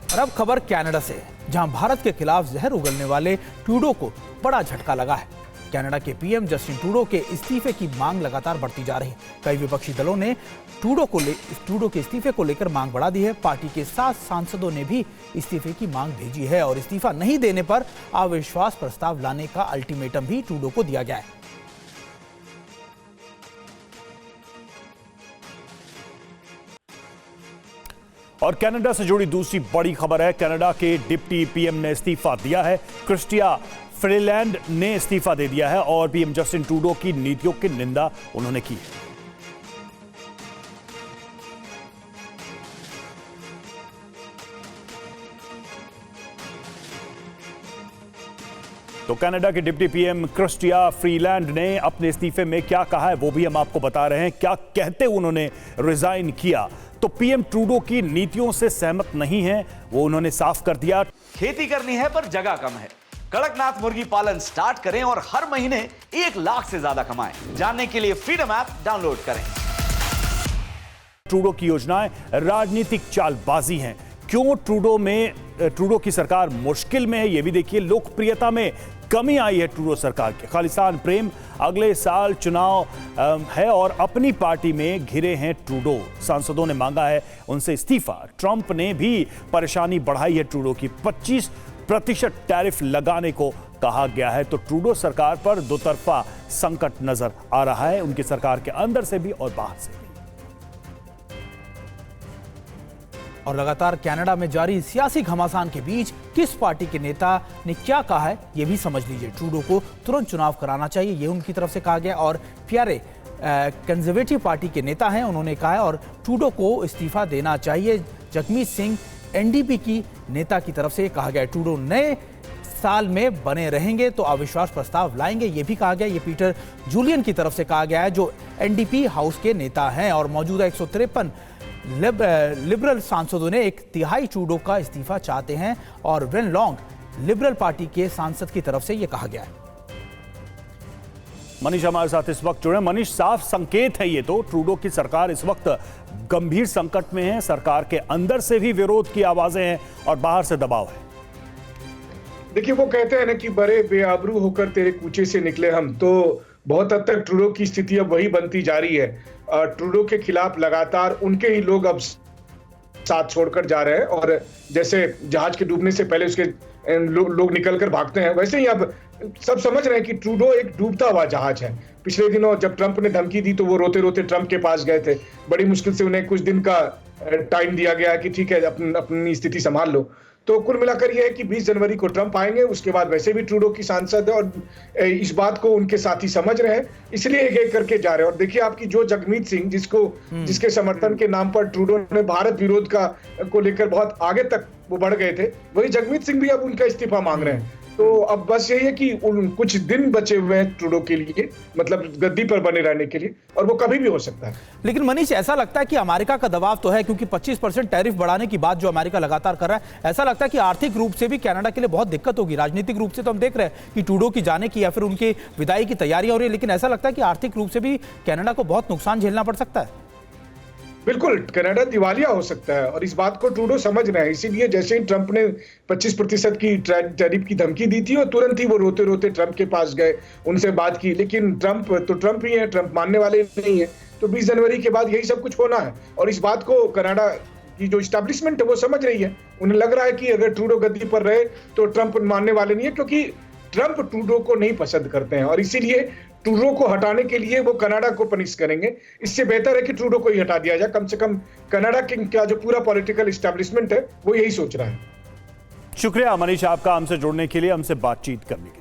और अब खबर कनाडा से, जहां भारत के खिलाफ जहर उगलने वाले ट्रूडो को बड़ा झटका लगा है। कनाडा के पीएम जस्टिन ट्रूडो के इस्तीफे की मांग लगातार बढ़ती जा रही है। कई विपक्षी दलों ने ट्रूडो के इस्तीफे को लेकर मांग बढ़ा दी है। पार्टी के 7 सांसदों ने भी इस्तीफे की मांग भेजी है और इस्तीफा नहीं देने पर अविश्वास प्रस्ताव लाने का अल्टीमेटम भी ट्रूडो को दिया गया है। और कनाडा से जुड़ी दूसरी बड़ी खबर है। कनाडा के डिप्टी पीएम ने इस्तीफा दिया है। क्रिस्टिया फ्रीलैंड ने इस्तीफा दे दिया है और पीएम जस्टिन ट्रूडो की नीतियों की निंदा उन्होंने की है। तो कनाडा के डिप्टी पीएम क्रिस्टिया फ्रीलैंड ने अपने इस्तीफे में क्या कहा है वो भी हम आपको बता रहे हैं। क्या कहते उन्होंने रिजाइन किया, तो पीएम ट्रूडो की नीतियों से सहमत नहीं है, वो उन्होंने साफ कर दिया। खेती करनी है पर जगह कम है। कड़कनाथ मुर्गी पालन स्टार्ट करें और हर महीने 1 लाख से ज्यादा कमाएं। जानने के लिए फ्रीडम ऐप डाउनलोड करें। ट्रूडो की योजनाएं राजनीतिक चालबाजी हैं। क्यों ट्रूडो की सरकार मुश्किल में है, ये भी देखिए। लोकप्रियता में कमी आई है ट्रूडो सरकार के। खालिस्तान प्रेम, अगले साल चुनाव है और अपनी पार्टी में घिरे हैं ट्रूडो। सांसदों ने मांगा है उनसे इस्तीफा। ट्रंप ने भी परेशानी बढ़ाई है ट्रूडो की। 25% टैरिफ लगाने को कहा गया है। तो ट्रूडो सरकार पर दोतरफा संकट नजर आ रहा है, उनकी सरकार के अंदर से भी और बाहर से भी। और लगातार कनाडा में जारी सियासी घमासान के बीच किस पार्टी के नेता ने क्या कहा है ये भी समझ लीजिए। ट्रूडो को तुरंत चुनाव कराना चाहिए, ये उनकी तरफ से कहा गया। और प्यारे कंजर्वेटिव पार्टी के नेता हैं, उन्होंने कहा है और ट्रूडो को इस्तीफा देना चाहिए। जगमीत सिंह एनडीपी की नेता की तरफ से कहा गया। ट्रूडो नए साल में बने रहेंगे तो अविश्वास प्रस्ताव लाएंगे, ये भी कहा गया। ये पीटर जूलियन की तरफ से कहा गया है, जो एनडीपी हाउस के नेता हैं। और मौजूदा 153 लिबरल सांसदों ने 1/3 ट्रूडो का इस्तीफा चाहते हैं। और वेन लॉन्ग लिबरल पार्टी के सांसद की तरफ से यह कहा गया है। मनीष हमारे साथ इस वक्त जुड़े। मनीष, साफ संकेत है ये तो, ट्रूडो की सरकार इस वक्त गंभीर संकट में है। सरकार के अंदर से भी विरोध की आवाजें हैं और बाहर से दबाव है। देखिए, वो कहते हैं ना कि बड़े बेआबरू होकर तेरे कूचे से निकले हम। तो बहुत हद तक ट्रूडो की स्थिति अब वही बनती जा रही है। ट्रूडो के खिलाफ लगातार उनके ही लोग अब साथ छोड़कर जा रहे हैं। और जैसे जहाज के डूबने से पहले उसके लोग निकलकर भागते हैं, वैसे ही अब सब समझ रहे हैं कि ट्रूडो एक डूबता हुआ जहाज है। पिछले दिनों जब ट्रंप ने धमकी दी तो वो रोते रोते ट्रंप के पास गए थे। बड़ी मुश्किल से उन्हें कुछ दिन का टाइम दिया गया कि ठीक है, अपनी स्थिति संभाल लो। तो कुल मिलाकर यह है कि 20 जनवरी को ट्रंप आएंगे, उसके बाद वैसे भी ट्रूडो की सांसद है और इस बात को उनके साथी समझ रहे हैं, इसलिए एक एक करके जा रहे हैं। और देखिए, आपकी जो जगमीत सिंह, जिसके समर्थन के नाम पर ट्रूडो ने भारत विरोध को लेकर बहुत आगे तक वो बढ़ गए थे, वही जगमीत सिंह भी अब उनका इस्तीफा मांग रहे हैं। तो अब बस यही है कि कुछ दिन बचे हुए हैं ट्रूडो के लिए, मतलब गद्दी पर बने रहने के लिए, और वो कभी भी हो सकता है। लेकिन मनीष, ऐसा लगता है कि अमेरिका का दबाव तो है, क्योंकि 25% टैरिफ बढ़ाने की बात जो अमेरिका लगातार कर रहा है। ऐसा लगता है कि आर्थिक रूप से भी कनाडा के लिए बहुत दिक्कत होगी। राजनीतिक रूप से तो हम देख रहे हैं कि ट्रूडो की जाने की या फिर उनकी विदाई की तैयारियां हो रही है, लेकिन ऐसा लगता है कि आर्थिक रूप से भी कनाडा को बहुत नुकसान झेलना पड़ सकता है। बिल्कुल, कनाडा दिवालिया हो सकता है और इस बात को ट्रूडो समझ रहे हैं। इसीलिए जैसे ही ट्रंप ने 25% की टैरिफ की धमकी दी थी और तुरंत ही वो रोते रोते ट्रंप के पास गए, उनसे बात की। लेकिन ट्रंप तो ट्रंप ही है, ट्रंप मानने वाले नहीं है। तो 20 जनवरी के बाद यही सब कुछ होना है और इस बात को कनाडा की जो एस्टैब्लिशमेंट है वो समझ रही है। उन्हें लग रहा है कि अगर ट्रूडो गद्दी पर रहे तो ट्रंप मानने वाले नहीं है, क्योंकि ट्रंप ट्रूडो को नहीं पसंद करते हैं और इसीलिए ट्रूडो को हटाने के लिए वो कनाडा को पनिश करेंगे। इससे बेहतर है कि ट्रूडो को ही हटा दिया जाए। कम से कम कनाडा का जो पूरा पॉलिटिकल एस्टैब्लिशमेंट है वो यही सोच रहा है। शुक्रिया मनीष आपका हमसे जुड़ने के लिए, हमसे बातचीत करने के लिए।